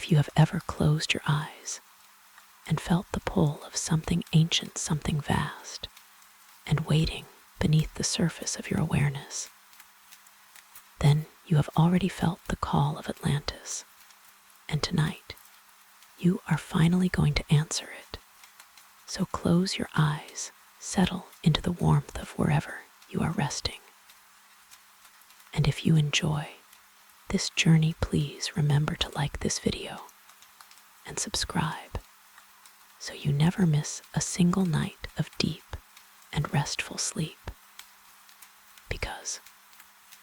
If you have ever closed your eyes and felt the pull of something ancient, something vast, and waiting beneath the surface of your awareness, then you have already felt the call of Atlantis, and tonight you are finally going to answer it. So close your eyes, settle into the warmth of wherever you are resting. And if you enjoy this journey, please remember to like this video and subscribe so you never miss a single night of deep and restful sleep. Because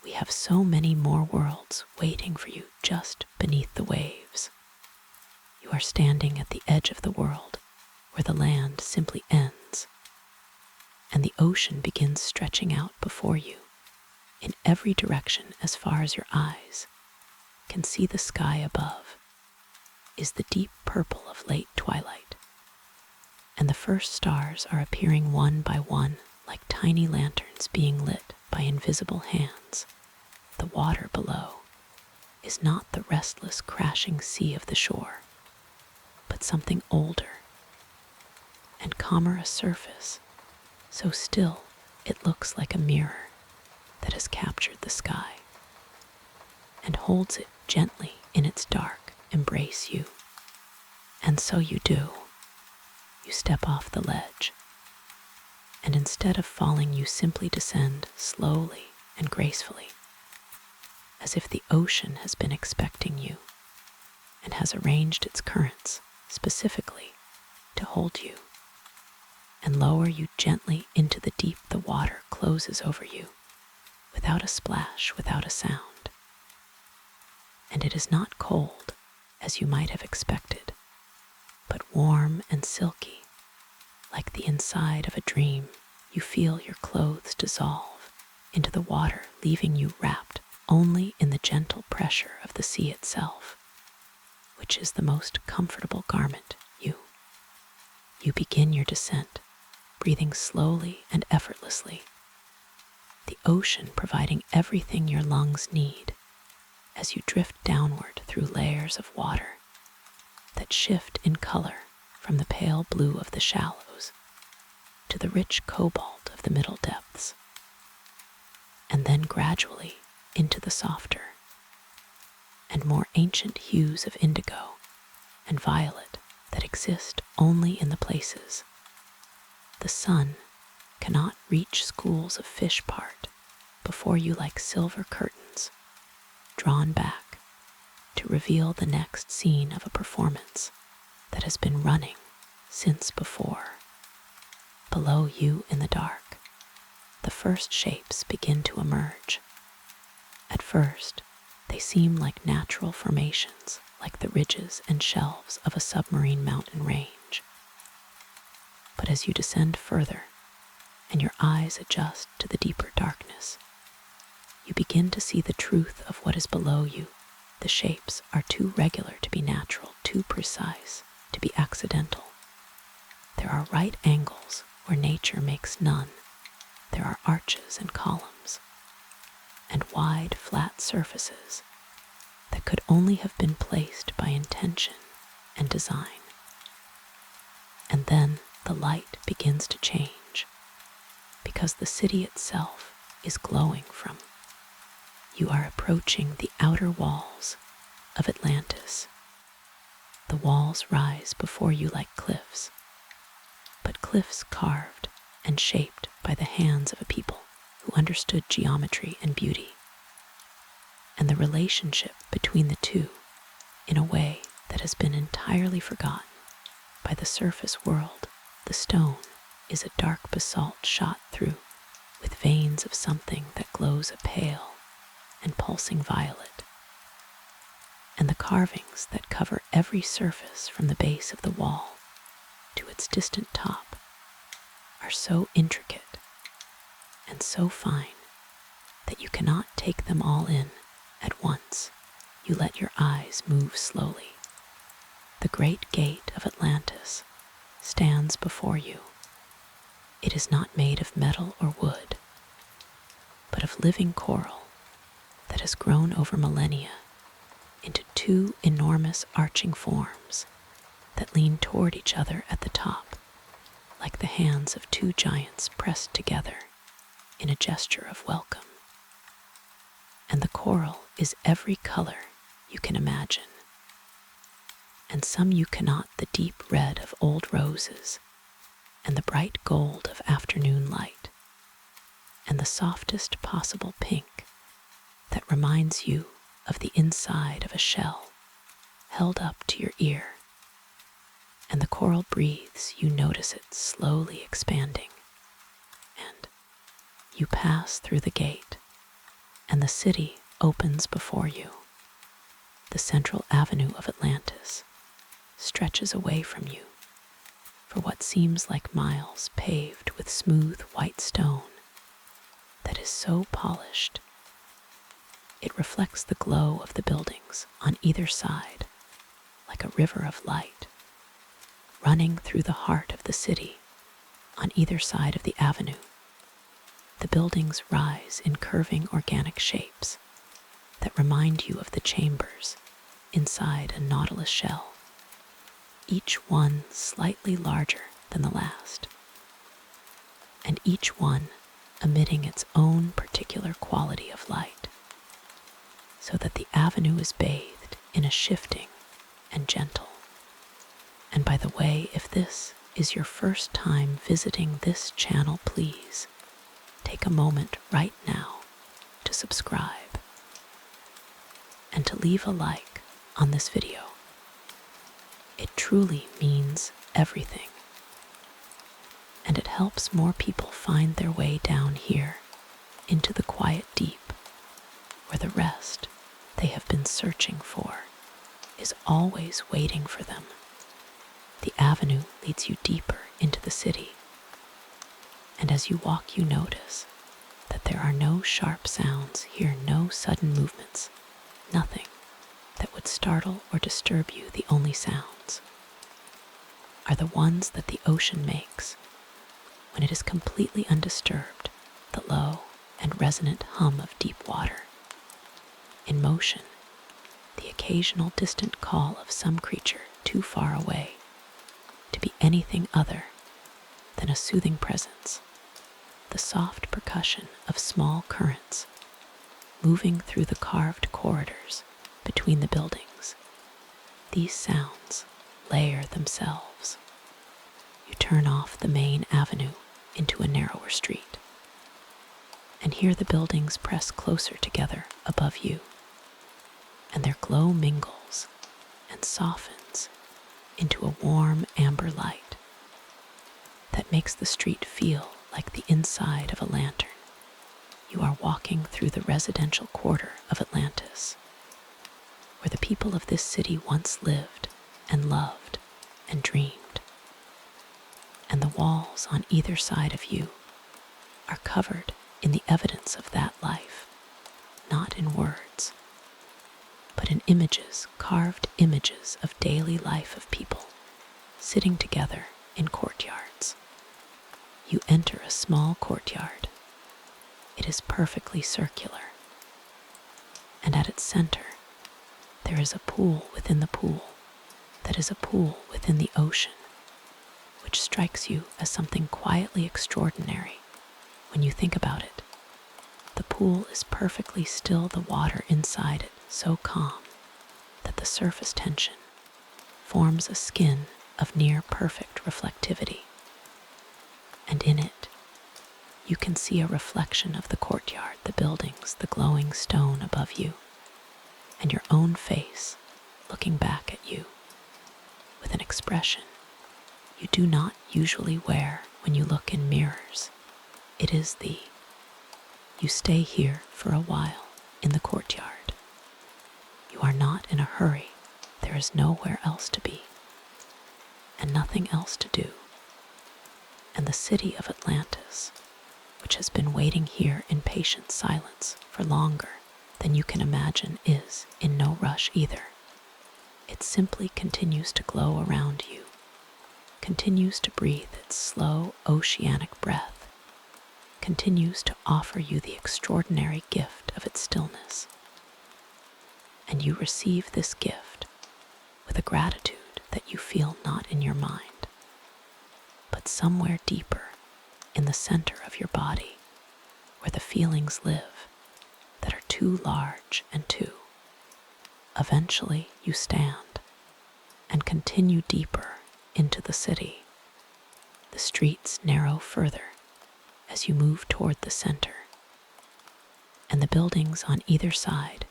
we have so many more worlds waiting for you just beneath the waves. You are standing at the edge of the world where the land simply ends and the ocean begins stretching out before you in every direction as far as your eyes can see. The sky above is the deep purple of late twilight, and the first stars are appearing one by one like tiny lanterns being lit by invisible hands. The water below is not the restless, crashing sea of the shore, but something older and calmer, a surface so still it looks like a mirror that has captured the sky and holds it gently in its dark embrace. You. And so you do. You step off the ledge, and instead of falling, you simply descend slowly and gracefully, as if the ocean has been expecting you and has arranged its currents specifically to hold you and lower you gently into the deep. The water closes over you without a splash, without a sound. And it is not cold, as you might have expected, but warm and silky, like the inside of a dream. You feel your clothes dissolve into the water, leaving you wrapped only in the gentle pressure of the sea itself, which is the most comfortable garment. You begin your descent, breathing slowly and effortlessly, the ocean providing everything your lungs need as you drift downward through layers of water that shift in color from the pale blue of the shallows to the rich cobalt of the middle depths, and then gradually into the softer and more ancient hues of indigo and violet that exist only in the places the sun cannot reach. Schools of fish part before you like silver curtains drawn back to reveal the next scene of a performance that has been running since before. Below you in the dark, the first shapes begin to emerge. At first, they seem like natural formations, like the ridges and shelves of a submarine mountain range. But as you descend further and your eyes adjust to the deeper darkness, you begin to see the truth of what is below you. The shapes are too regular to be natural, too precise to be accidental. There are right angles where nature makes none. There are arches and columns, and wide, flat surfaces that could only have been placed by intention and design. And then the light begins to change, because the city itself is glowing from. You are approaching the outer walls of Atlantis. The walls rise before you like cliffs, but cliffs carved and shaped by the hands of a people who understood geometry and beauty, and the relationship between the two in a way that has been entirely forgotten by the surface world. The stone is a dark basalt shot through with veins of something that glows a pale and pulsing violet, and the carvings that cover every surface from the base of the wall to its distant top are so intricate and so fine that you cannot take them all in at once. You let your eyes move slowly. The great gate of Atlantis stands before you. It is not made of metal or wood, but of living coral that has grown over millennia into two enormous arching forms that lean toward each other at the top, like the hands of two giants pressed together in a gesture of welcome. And the coral is every color you can imagine, and some you cannot, the deep red of old roses, and the bright gold of afternoon light, and the softest possible pink that reminds you of the inside of a shell held up to your ear. And the coral breathes, you notice it slowly expanding, and you pass through the gate, and the city opens before you. The central avenue of Atlantis stretches away from you for what seems like miles, paved with smooth white stone that is so polished it reflects the glow of the buildings on either side like a river of light running through the heart of the city. On either side of the avenue, the buildings rise in curving organic shapes that remind you of the chambers inside a nautilus shell, each one slightly larger than the last, and each one emitting its own particular quality of light, so that the avenue is bathed in a shifting and gentle. And by the way, if this is your first time visiting this channel, please take a moment right now to subscribe and to leave a like on this video. It truly means everything, and it helps more people find their way down here into the quiet deep, where the rest they have been searching for is always waiting for them. The avenue leads you deeper into the city, and as you walk you notice that there are no sharp sounds here, no sudden movements, nothing that would startle or disturb you. The only sounds are the ones that the ocean makes when it is completely undisturbed, the low and resonant hum of deep water in motion, the occasional distant call of some creature too far away to be anything other than a soothing presence, the soft percussion of small currents moving through the carved corridors between the buildings. These sounds layer themselves. You turn off the main avenue into a narrower street, and here the buildings press closer together above you, and their glow mingles and softens into a warm amber light that makes the street feel like the inside of a lantern. You are walking through the residential quarter of Atlantis, where the people of this city once lived and loved and dreamed. And the walls on either side of you are covered in the evidence of that life, not in words, but in images, carved images of daily life of people sitting together in courtyards. You enter a small courtyard. It is perfectly circular, and at its center there is a pool within the pool that is a pool within the ocean, which strikes you as something quietly extraordinary when you think about it. The pool is perfectly still, the water inside it so calm that the surface tension forms a skin of near perfect reflectivity. And in it, you can see a reflection of the courtyard, the buildings, the glowing stone above you, and your own face looking back at you with an expression you do not usually wear when you look in mirrors. It is you stay here for a while in the courtyard. You are not in a hurry. There is nowhere else to be and nothing else to do. And the city of Atlantis, which has been waiting here in patient silence for longer than you can imagine, is in no rush either. It simply continues to glow around you, continues to breathe its slow oceanic breath, continues to offer you the extraordinary gift of its stillness. And you receive this gift with a gratitude that you feel not in your mind, but somewhere deeper in the center of your body, where the feelings live that are too large and too. Eventually you stand and continue deeper into the city. The streets narrow further as you move toward the center, and the buildings on either side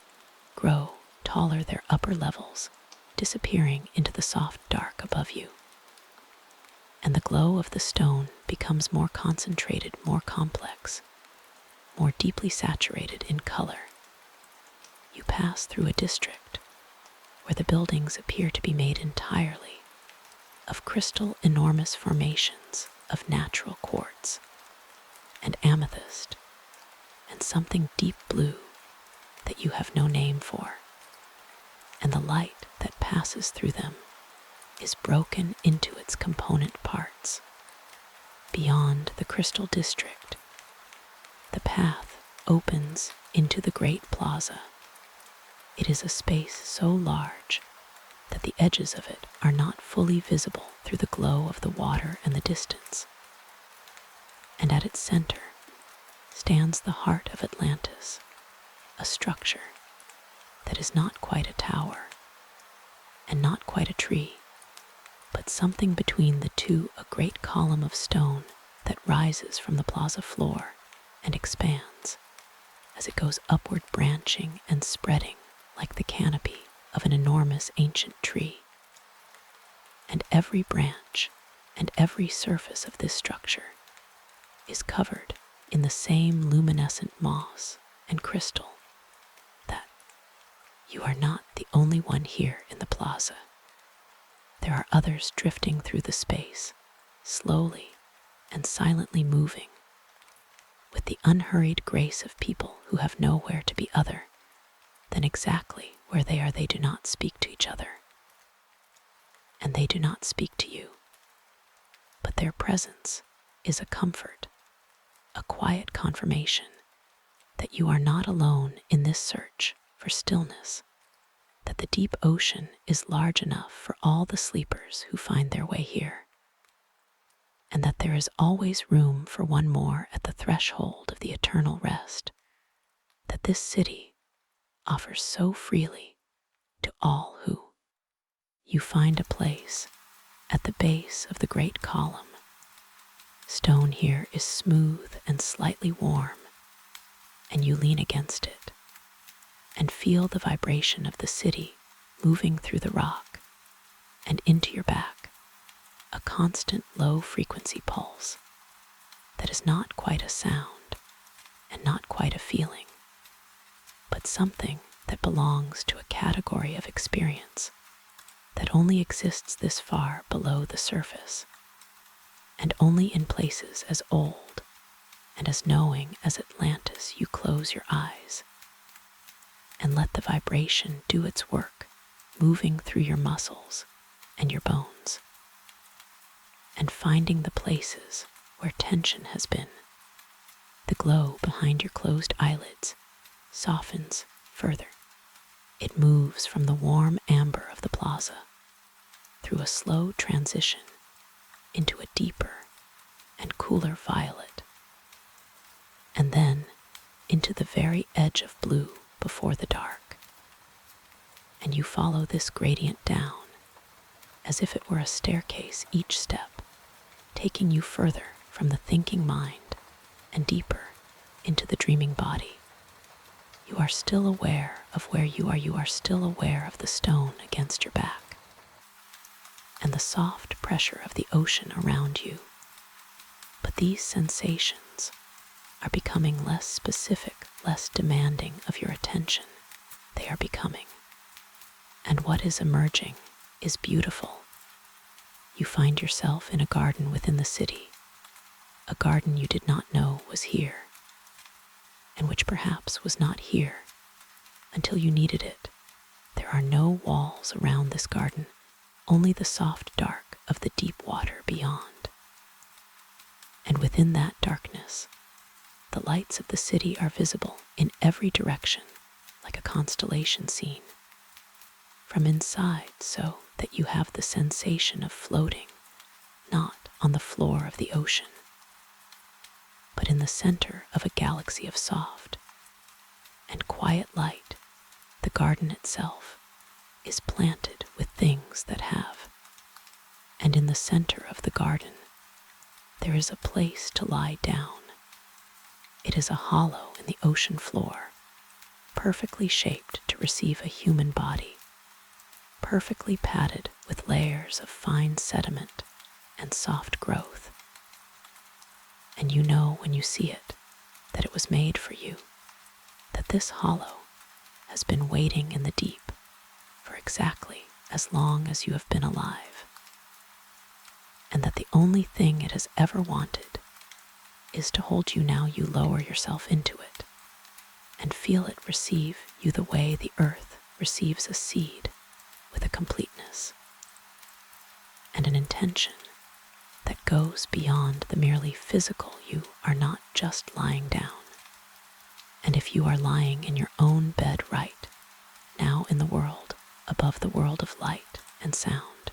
grow taller, their upper levels disappearing into the soft dark above you. And the glow of the stone becomes more concentrated, more complex, more deeply saturated in color. You pass through a district where the buildings appear to be made entirely of crystal enormous formations of natural quartz and amethyst and something deep blue that you have no name for. And the light that passes through them is broken into its component parts. Beyond the crystal district, the path opens into the great plaza. It is a space so large that the edges of it are not fully visible through the glow of the water and the distance. And at its center stands the heart of Atlantis, a structure that is not quite a tower and not quite a tree, but something between the two, a great column of stone that rises from the plaza floor and expands as it goes upward, branching and spreading like the canopy of an enormous ancient tree. And every branch and every surface of this structure is covered in the same luminescent moss and crystal. That you are not the only one here in the plaza. There are others drifting through the space, slowly and silently moving, with the unhurried grace of people who have nowhere to be other than exactly where they are. They do not speak to each other, and they do not speak to you, but their presence is a comfort, a quiet confirmation that you are not alone in this search for stillness, that the deep ocean is large enough for all the sleepers who find their way here, and that there is always room for one more at the threshold of the eternal rest that this city offers so freely to all who. You find a place at the base of the great column. Stone here is smooth and slightly warm, and you lean against it and feel the vibration of the city moving through the rock and into your back, a constant low-frequency pulse that is not quite a sound and not quite a feeling, but something that belongs to a category of experience that only exists this far below the surface, and only in places as old and as knowing as Atlantis. You close your eyes and let the vibration do its work, moving through your muscles and your bones, and finding the places where tension has been. The glow behind your closed eyelids softens further. It moves from the warm amber of the plaza through a slow transition into a deeper and cooler violet, and then into the very edge of blue before the dark. And you follow this gradient down as if it were a staircase, each step taking you further from the thinking mind and deeper into the dreaming body. You are still aware of where you are. You are still aware of the stone against your back and the soft pressure of the ocean around you. But these sensations are becoming less specific, less demanding of your attention. They are becoming. And what is emerging is beautiful. You find yourself in a garden within the city, a garden you did not know was here, and which perhaps was not here until you needed it. There are no walls around this garden, only the soft dark of the deep water beyond. And within that darkness, the lights of the city are visible in every direction, like a constellation scene. from inside so that you have the sensation of floating not on the floor of the ocean, but in the center of a galaxy of soft and quiet light. The garden itself is planted with things that have, and in the center of the garden there is a place to lie down. It is a hollow in the ocean floor, perfectly shaped to receive a human body, perfectly padded with layers of fine sediment and soft growth. And you know when you see it that it was made for you, that this hollow has been waiting in the deep for exactly as long as you have been alive, and that the only thing it has ever wanted is to hold you now you lower yourself into it and feel it receive you the way the earth receives a seed, with a completeness and an intention that goes beyond the merely physical. You are not just lying down, and if you are lying in your own bed right now in the world above the world of light and sound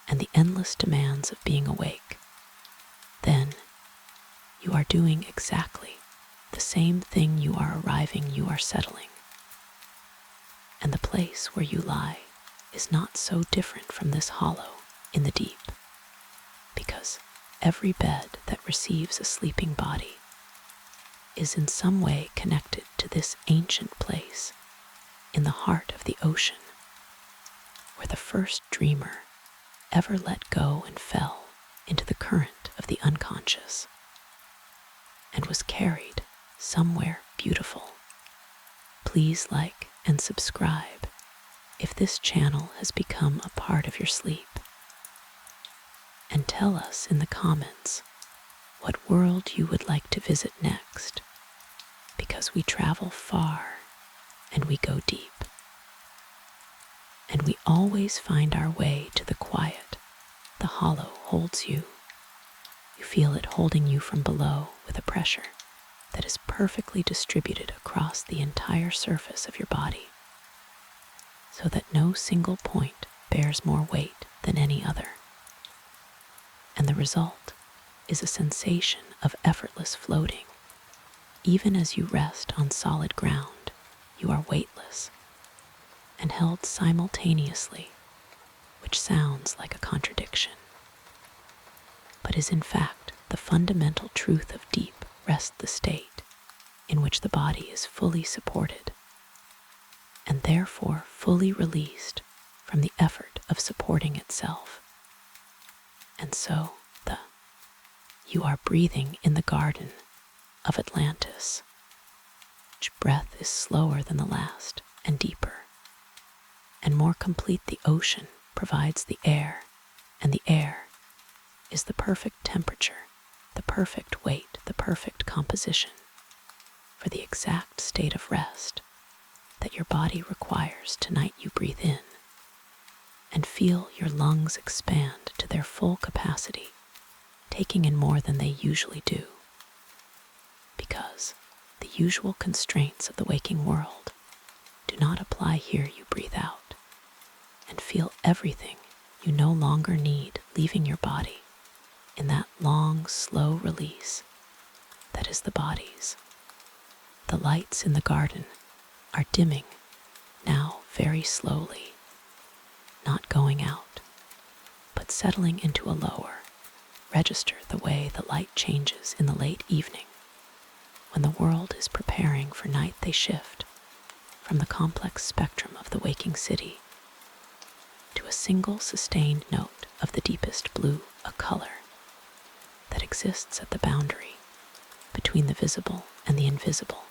and the endless demands of being awake, then you are doing exactly the same thing. You are arriving, you are settling, and the place where you lie is not so different from this hollow in the deep, because every bed that receives a sleeping body is in some way connected to this ancient place in the heart of the ocean, where the first dreamer ever let go and fell into the current of the unconscious and was carried somewhere beautiful. Please like and subscribe if this channel has become a part of your sleep, and tell us in the comments what world you would like to visit next, because we travel far and we go deep, and we always find our way to the quiet. The hollow holds you. You feel it holding you from below with a pressure that is perfectly distributed across the entire surface of your body, so that no single point bears more weight than any other. And the result is a sensation of effortless floating. Even as you rest on solid ground, you are weightless and held simultaneously, which sounds like a contradiction, but is in fact the fundamental truth of deep rest, the state in which the body is fully supported and therefore fully released from the effort of supporting itself. And so you are breathing in the garden of Atlantis. Each breath is slower than the last and deeper and more complete. The ocean provides the air, and the air is the perfect temperature, the perfect weight, the perfect composition for the exact state of rest that your body requires. Tonight you breathe in and feel your lungs expand to their full capacity, taking in more than they usually do, because the usual constraints of the waking world do not apply here. You breathe out and feel everything you no longer need leaving your body in that long, slow release that is the body's. The lights in the garden are dimming now very slowly, not going out, but settling into a lower register, the way the light changes in the late evening when the world is preparing for night. They shift from the complex spectrum of the waking city to a single sustained note of the deepest blue, a color that exists at the boundary between the visible and the invisible.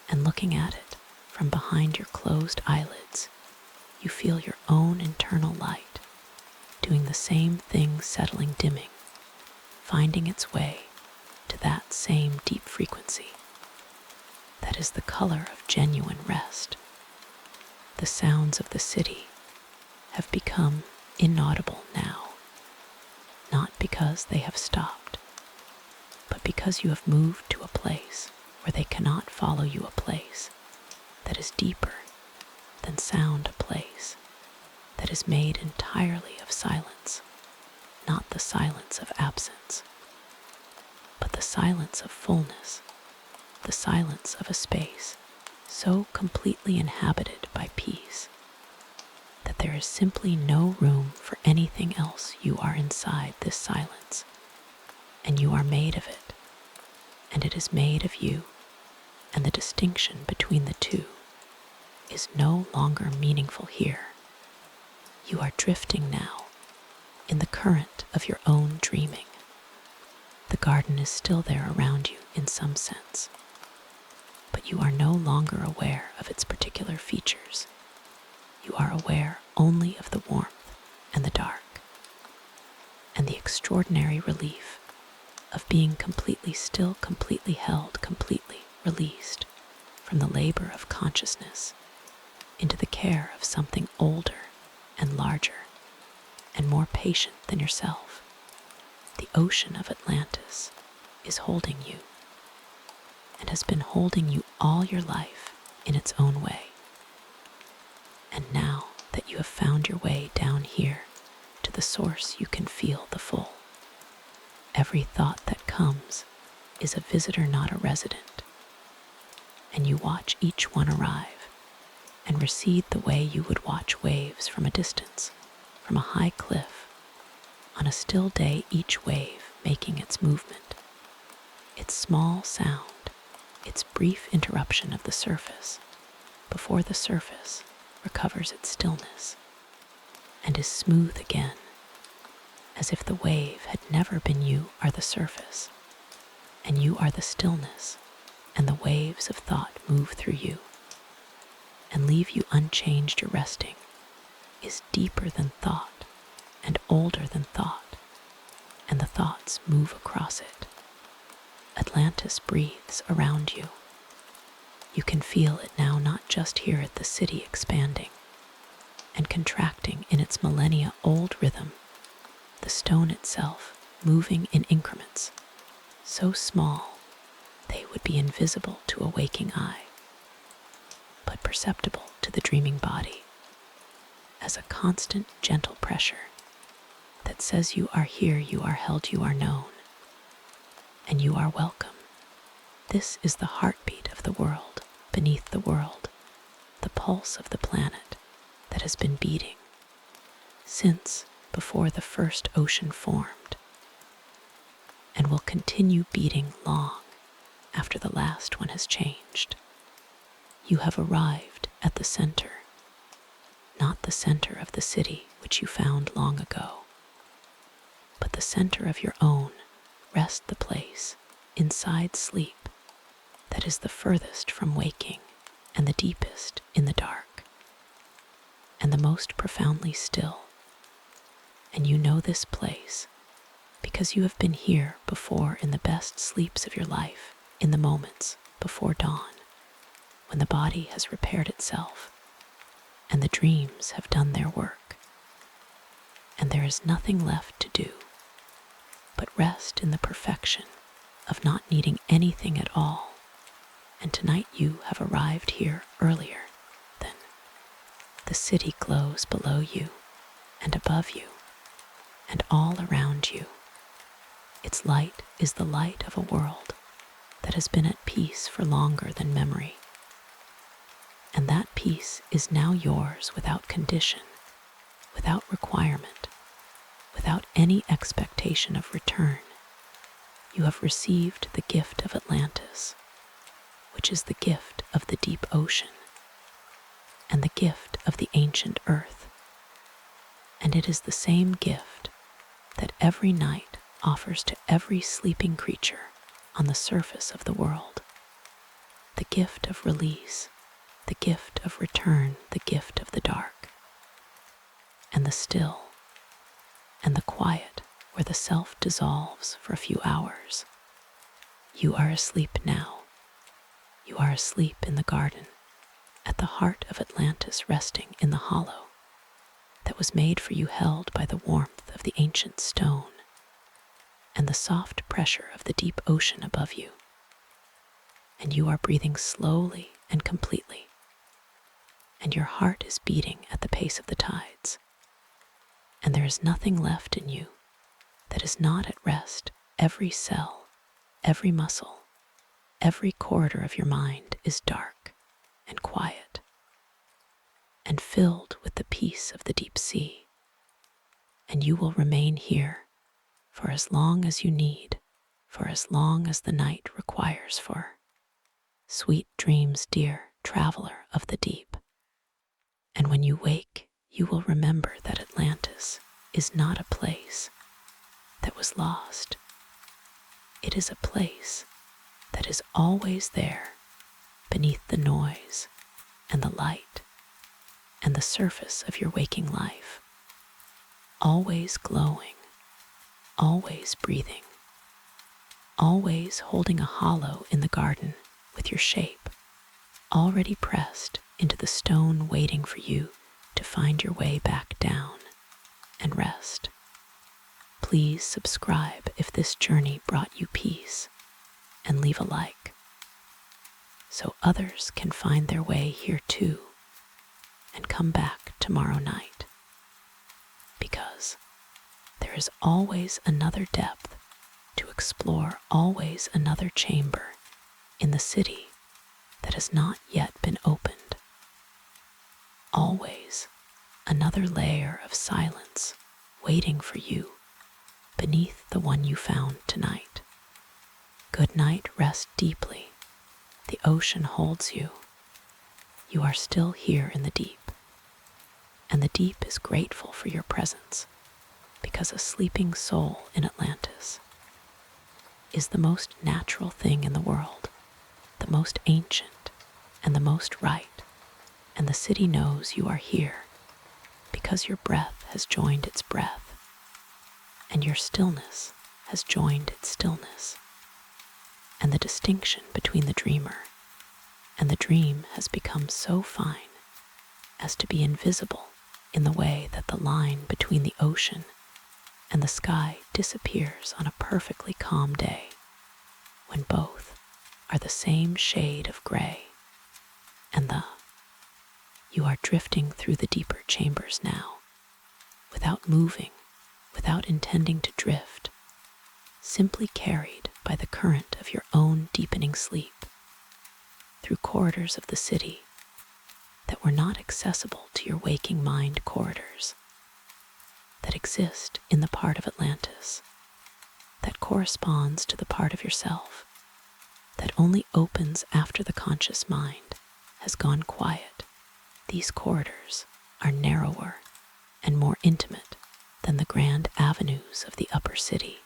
And looking at it from behind your closed eyelids, you feel your own internal light doing the same thing, settling, dimming, finding its way to that same deep frequency that is the color of genuine rest. The sounds of the city have become inaudible now, not because they have stopped, but because you have moved to a place where they cannot follow you, a place that is deeper than sound a place that is made entirely of silence, not the silence of absence, but the silence of fullness, the silence of a space so completely inhabited by peace that there is simply no room for anything else. You are inside this silence, and you are made of it, and it is made of you, and the distinction between the two is no longer meaningful here. You are drifting now in the current of your own dreaming. The garden is still there around you in some sense, but you are no longer aware of its particular features. You are aware only of the warmth and the dark, and the extraordinary relief of being completely still, completely held, completely released from the labor of consciousness into the care of something older and larger and more patient than yourself. The ocean of Atlantis is holding you, and has been holding you all your life in its own way. And now that you have found your way down here to the source, you can feel the full. Every thought that comes is a visitor, not a resident, and you watch each one arrive and recede the way you would watch waves from a distance, from a high cliff. On a still day, each wave making its movement, its small sound, its brief interruption of the surface before the surface recovers its stillness and is smooth again, as if the wave had never been. You are the surface, and you are the stillness, and the waves of thought move through you and leave you unchanged. Your resting is deeper than thought and older than thought, and the thoughts move across it. Atlantis breathes around you. You can feel it now, not just here at the city, expanding and contracting in its millennia-old rhythm, the stone itself moving in increments so small they would be invisible to a waking eye, but perceptible to the dreaming body as a constant, gentle pressure that says you are here, you are held, you are known, and you are welcome. This is the heartbeat of the world, beneath the world, the pulse of the planet that has been beating since before the first ocean formed, and will continue beating long after the last one has changed. You have arrived at the center, not the center of the city which you found long ago, but the center of your own rest, the place inside sleep that is the furthest from waking and the deepest in the dark and the most profoundly still. And you know this place because you have been here before, in the best sleeps of your life, in the moments before dawn, when the body has repaired itself and the dreams have done their work, and there is nothing left to do but rest in the perfection of not needing anything at all. And tonight you have arrived here earlier than the city glows below you and above you and all around you. Its light is the light of a world that has been at peace for longer than memory. And that peace is now yours without condition, without requirement, without any expectation of return. You have received the gift of Atlantis, which is the gift of the deep ocean and the gift of the ancient earth. And it is the same gift that every night offers to every sleeping creature on the surface of the world. The gift of release, the gift of return, the gift of the dark, and the still, and the quiet where the self dissolves for a few hours. You are asleep now. You are asleep in the garden, at the heart of Atlantis, resting in the hollow that was made for you, held by the warmth of the ancient stone and the soft pressure of the deep ocean above you. And you are breathing slowly and completely, and your heart is beating at the pace of the tides, and there is nothing left in you that is not at rest. Every cell, every muscle, every corridor of your mind is dark and quiet and filled with the peace of the deep sea. And you will remain here for as long as you need, for as long as the night requires for sweet dreams, dear traveler of the deep. And when you wake, you will remember that Atlantis is not a place that was lost. It is a place that is always there, beneath the noise and the light and the surface of your waking life, always glowing, always breathing, always holding a hollow in the garden with your shape already pressed into the stone, waiting for you to find your way back down and rest. Please subscribe if this journey brought you peace, and leave a like so others can find their way here too, and come back tomorrow night, because there is always another depth to explore, always another chamber in the city that has not yet been opened, always another layer of silence waiting for you beneath the one you found tonight. Good night, rest deeply. The ocean holds you. You are still here in the deep, and the deep is grateful for your presence, because a sleeping soul in Atlantis is the most natural thing in the world, the most ancient and the most right, and the city knows you are here because your breath has joined its breath, and your stillness has joined its stillness, and the distinction between the dreamer and the dream has become so fine as to be invisible in the way that the line between the ocean and the sky disappears on a perfectly calm day, when both are the same shade of gray, and you are drifting through the deeper chambers now, without moving, without intending to drift, simply carried by the current of your own deepening sleep, through corridors of the city that were not accessible to your waking mind, corridors that exist in the part of Atlantis that corresponds to the part of yourself that only opens after the conscious mind has gone quiet. These corridors are narrower and more intimate than the grand avenues of the upper city,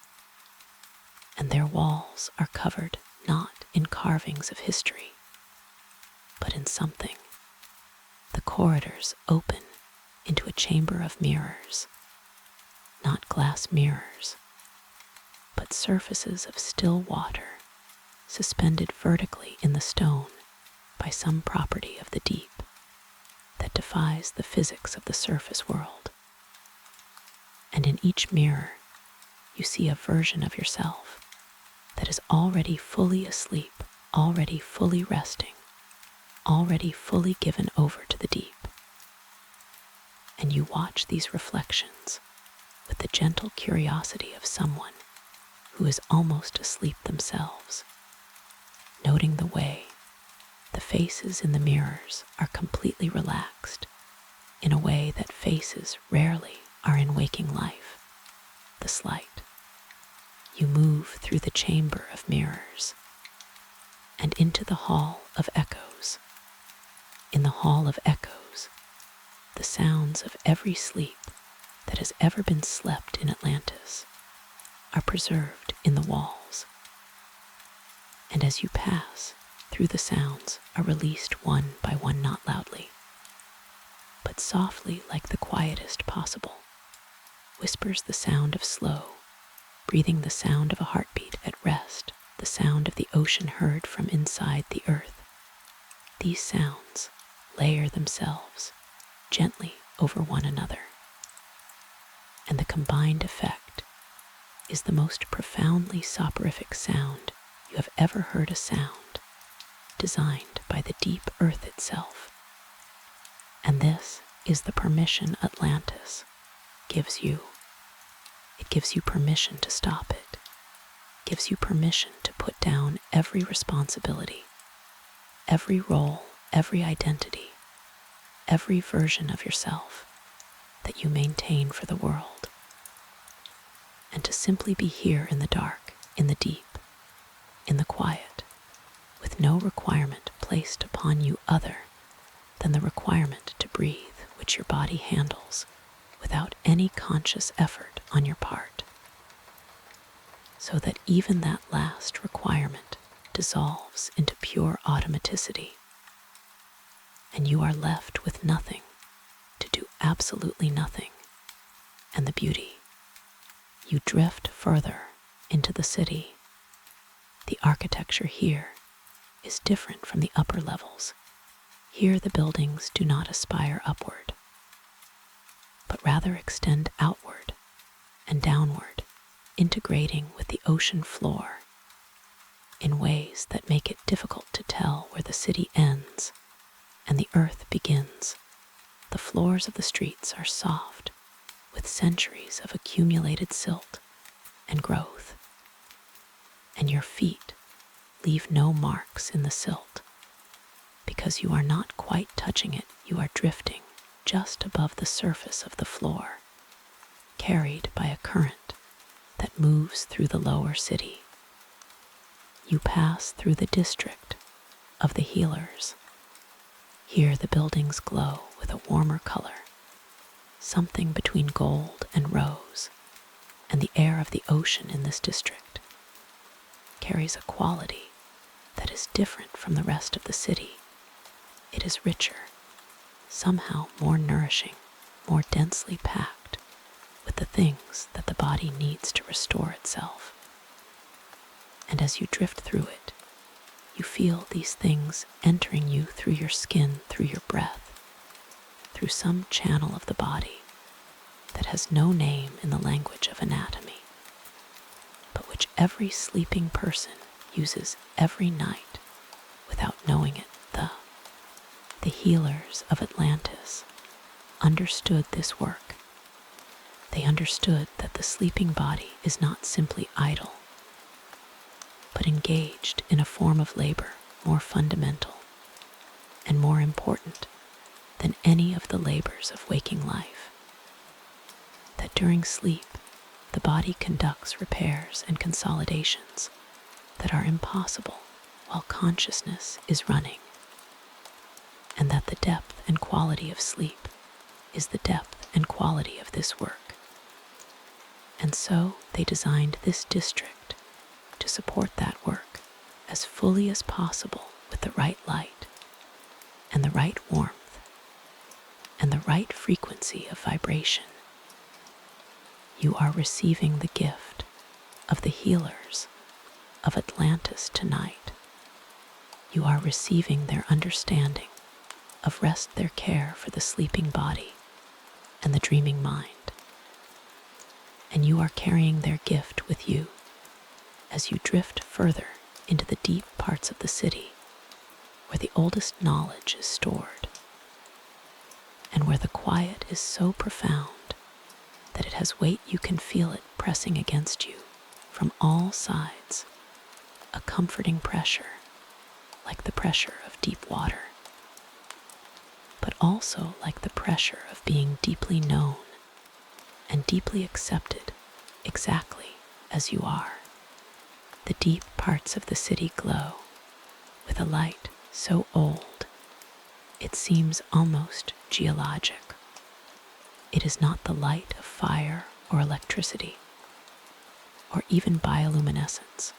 and their walls are covered not in carvings of history, but in something. The corridors open into a chamber of mirrors, not glass mirrors, but surfaces of still water suspended vertically in the stone by some property of the deep that defies the physics of the surface world. And in each mirror, you see a version of yourself that is already fully asleep, already fully resting, already fully given over to the deep. And you watch these reflections with the gentle curiosity of someone who is almost asleep themselves, noting the way the faces in the mirrors are completely relaxed in a way that faces rarely are in waking life. The slight. You move through the chamber of mirrors and into the hall of echoes. In the hall of echoes, the sounds of every sleep that has ever been slept in Atlantis are preserved in the walls. And as you pass through, the sounds are released one by one, not loudly, but softly, like the quietest possible. Whispers the sound of slow breathing, the sound of a heartbeat at rest, the sound of the ocean heard from inside the earth. These sounds layer themselves gently over one another, and the combined effect is the most profoundly soporific sound you have ever heard, a sound designed by the deep earth itself. And this is the permission Atlantis gives you. It gives you permission to stop it. It gives you permission to put down every responsibility, every role, every identity, every version of yourself that you maintain for the world, and to simply be here in the dark, in the deep, in the quiet, with no requirement placed upon you other than the requirement to breathe, which your body handles without any conscious effort on your part, so that even that last requirement dissolves into pure automaticity, and you are left with nothing, to do absolutely nothing. And the beauty, you drift further into the city. The architecture here is different from the upper levels. Here the buildings do not aspire upward, but rather extend outward and downward, integrating with the ocean floor in ways that make it difficult to tell where the city ends and the earth begins. The floors of the streets are soft with centuries of accumulated silt and growth, and your feet leave no marks in the silt because you are not quite touching it. You are drifting just above the surface of the floor, carried by a current that moves through the lower city. You pass through the district of the healers. Here the buildings glow with a warmer color, something between gold and rose, and the air of the ocean in this district carries a quality that is different from the rest of the city. It is richer, somehow more nourishing, more densely packed with the things that the body needs to restore itself. And as you drift through it, you feel these things entering you through your skin, through your breath, through some channel of the body that has no name in the language of anatomy, but which every sleeping person uses every night without knowing it. The healers of Atlantis understood this work. They understood that the sleeping body is not simply idle, but engaged in a form of labor more fundamental and more important than any of the labors of waking life. That during sleep, the body conducts repairs and consolidations that are impossible while consciousness is running, and that the depth and quality of sleep is the depth and quality of this work. And so they designed this district to support that work as fully as possible with the right light and the right warmth and the right frequency of vibration. You are receiving the gift of the healers of Atlantis tonight. You are receiving their understanding of rest, their care for the sleeping body and the dreaming mind. And you are carrying their gift with you as you drift further into the deep parts of the city where the oldest knowledge is stored and where the quiet is so profound that it has weight. You can feel it pressing against you from all sides, a comforting pressure like the pressure of deep water, but also like the pressure of being deeply known and deeply accepted exactly as you are. The deep parts of the city glow with a light so old it seems almost geologic. It is not the light of fire or electricity or even bioluminescence,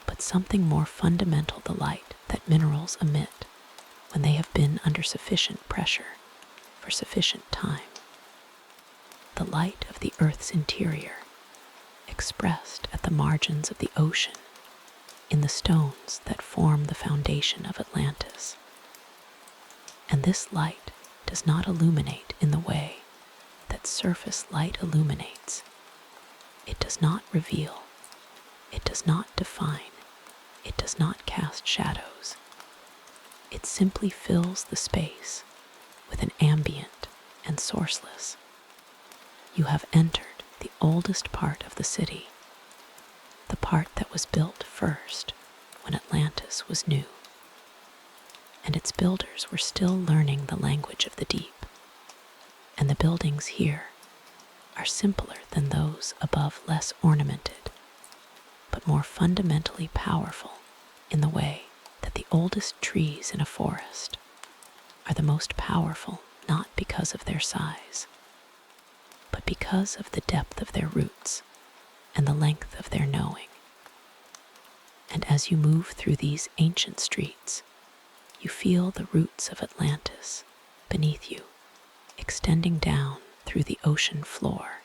but something more fundamental, the light that minerals emit when they have been under sufficient pressure for sufficient time. The light of the Earth's interior, expressed at the margins of the ocean in the stones that form the foundation of Atlantis. And this light does not illuminate in the way that surface light illuminates. It does not reveal. It does not define. It does not cast shadows. It simply fills the space with an ambient and sourceless. You have entered the oldest part of the city, the part that was built first when Atlantis was new, and its builders were still learning the language of the deep. And the buildings here are simpler than those above, less ornamented, but more fundamentally powerful in the way that the oldest trees in a forest are the most powerful, not because of their size, but because of the depth of their roots and the length of their knowing. And as you move through these ancient streets, you feel the roots of Atlantis beneath you, extending down through the ocean floor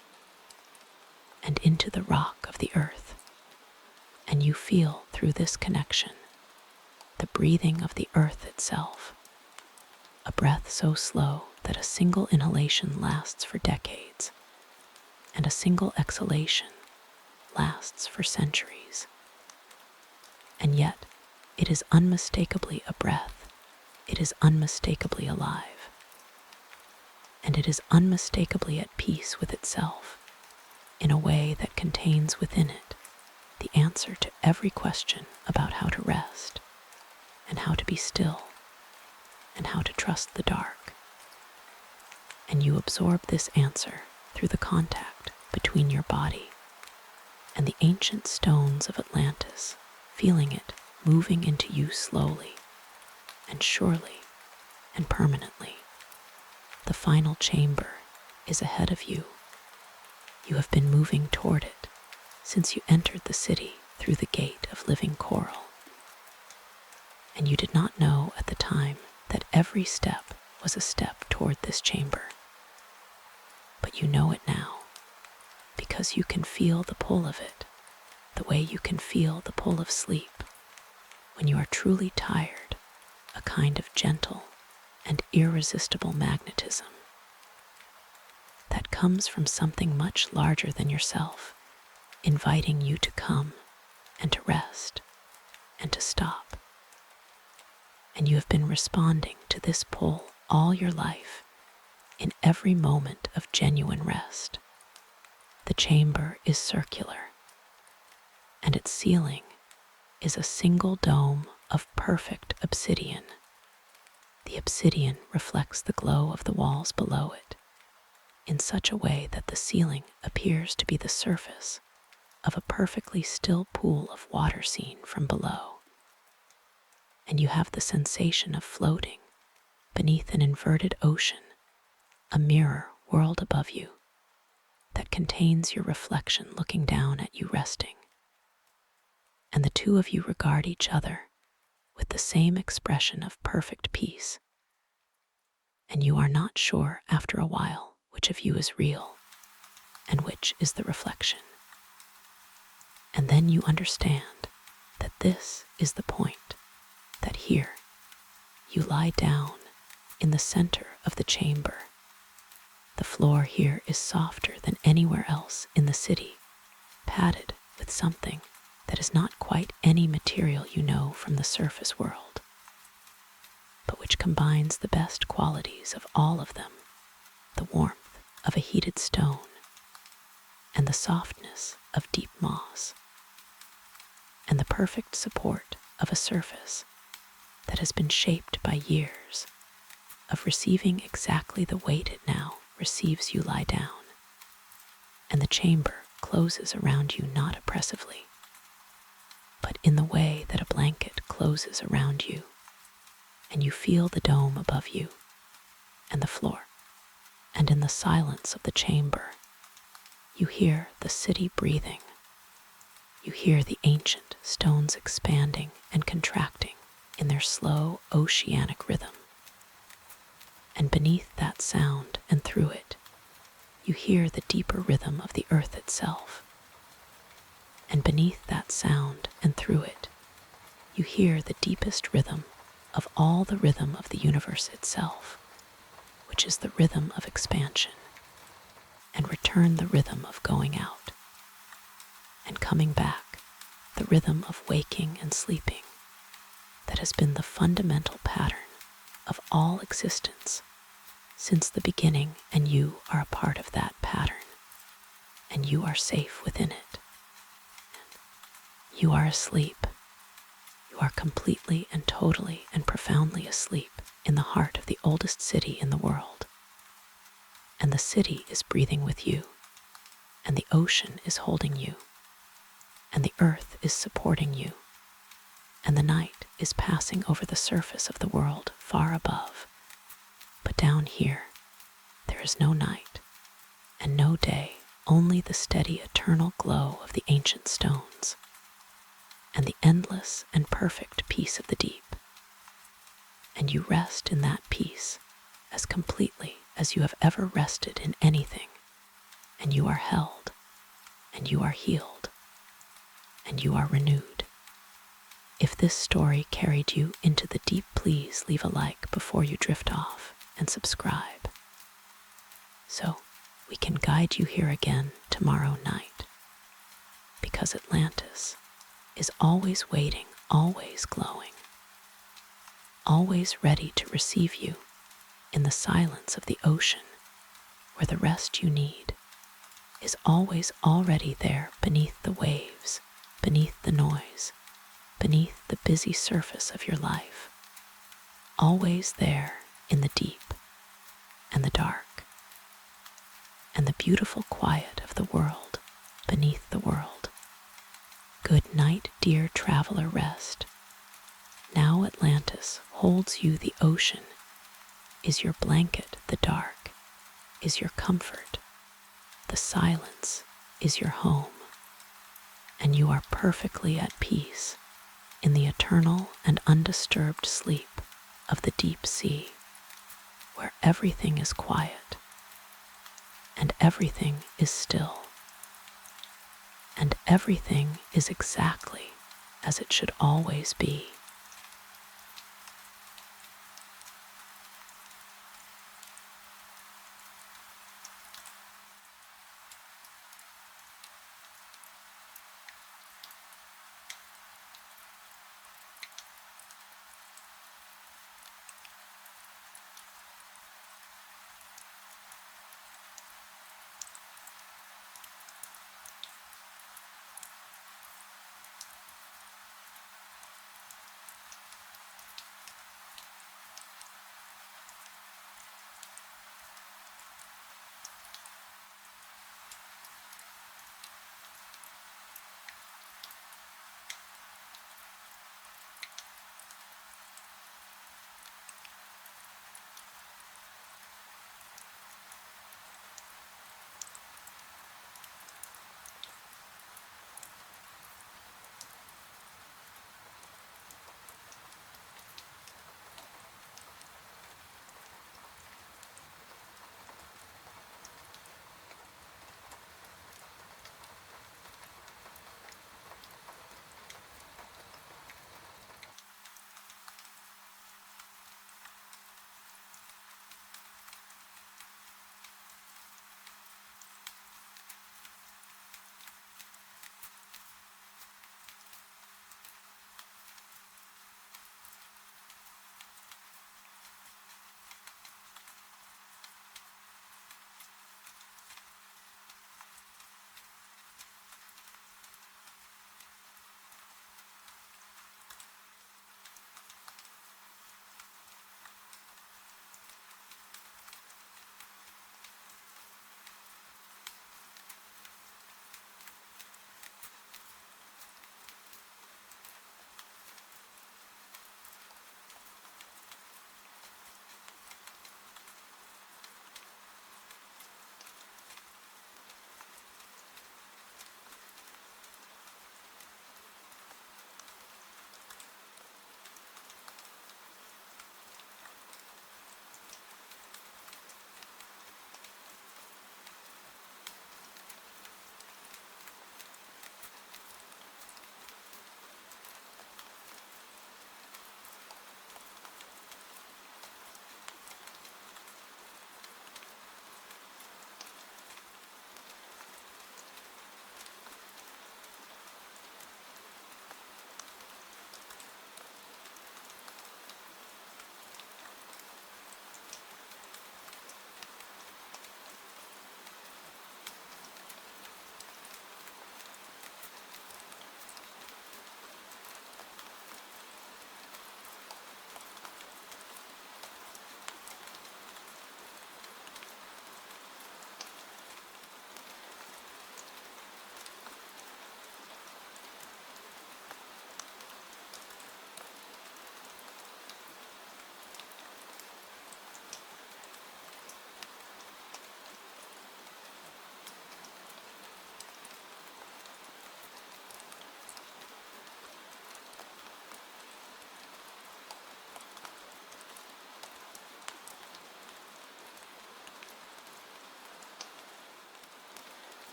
and into the rock of the earth. And you feel through this connection the breathing of the earth itself, a breath so slow that a single inhalation lasts for decades, and a single exhalation lasts for centuries. And yet, it is unmistakably a breath. It is unmistakably alive. And it is unmistakably at peace with itself, in a way that contains within it the answer to every question about how to rest, and how to be still, and how to trust the dark. And you absorb this answer through the contact between your body and the ancient stones of Atlantis, feeling it moving into you slowly and surely and permanently. The final chamber is ahead of you. You have been moving toward it since you entered the city through the gate of living coral. And you did not know at the time that every step was a step toward this chamber. But you know it now, because you can feel the pull of it, the way you can feel the pull of sleep when you are truly tired, a kind of gentle and irresistible magnetism that comes from something much larger than yourself, inviting you to come and to rest and to stop. And you have been responding to this pull all your life, in every moment of genuine rest. The chamber is circular, and its ceiling is a single dome of perfect obsidian. The obsidian reflects the glow of the walls below it in such a way that the ceiling appears to be the surface of a perfectly still pool of water seen from below. And you have the sensation of floating beneath an inverted ocean, a mirror world above you that contains your reflection looking down at you resting. And the two of you regard each other with the same expression of perfect peace. And you are not sure after a while which of you is real and which is the reflection. And then you understand that this is the point, that here you lie down in the center of the chamber. The floor here is softer than anywhere else in the city, padded with something that is not quite any material you know from the surface world, but which combines the best qualities of all of them, the warmth of a heated stone and the softness of deep moss, and the perfect support of a surface that has been shaped by years of receiving exactly the weight it now receives you lie down. And the chamber closes around you not oppressively, but in the way that a blanket closes around you, and you feel the dome above you and the floor. And in the silence of the chamber, you hear the city breathing. You hear the ancient stones expanding and contracting in their slow oceanic rhythm. And beneath that sound and through it, you hear the deeper rhythm of the earth itself. And beneath that sound and through it, you hear the deepest rhythm of all the rhythm of the universe itself, which is the rhythm of expansion, and return the rhythm of going out, and coming back, the rhythm of waking and sleeping, that has been the fundamental pattern of all existence since the beginning, and you are a part of that pattern, and you are safe within it. You are asleep. You are completely and totally and profoundly asleep in the heart of the oldest city in the world. And the city is breathing with you, and the ocean is holding you, and the earth is supporting you, and the night is passing over the surface of the world far above. But down here, there is no night and no day, only the steady eternal glow of the ancient stones and the endless and perfect peace of the deep. And you rest in that peace as completely as you have ever rested in anything, and you are held, and you are healed, and you are renewed. If this story carried you into the deep, please leave a like before you drift off and subscribe, so we can guide you here again tomorrow night, because Atlantis is always waiting, always glowing, always ready to receive you in the silence of the ocean, where the rest you need is always already there beneath the waves, beneath the noise, beneath the busy surface of your life, always there in the deep and the dark and the beautiful quiet of the world beneath the world. Good night, dear traveler, rest. Now Atlantis holds you, the ocean is your blanket, the dark is your comfort, the silence is your home, and you are perfectly at peace in the eternal and undisturbed sleep of the deep sea, where everything is quiet and everything is still, and everything is exactly as it should always be.